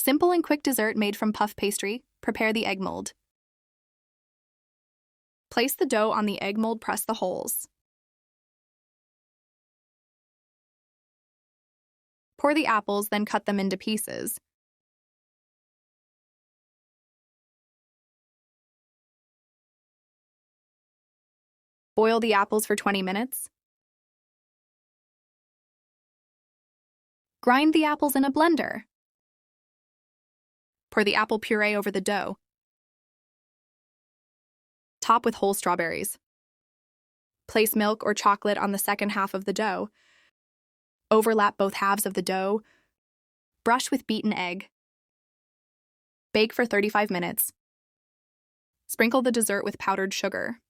Simple and quick dessert made from puff pastry. Prepare the egg mold. Place the dough on the egg mold, press the holes. Pour the apples, then cut them into pieces. Boil the apples for 20 minutes. Grind the apples in a blender. Pour the apple puree over the dough. Top with whole strawberries. Place milk or chocolate on the second half of the dough. Overlap both halves of the dough. Brush with beaten egg. Bake for 35 minutes. Sprinkle the dessert with powdered sugar.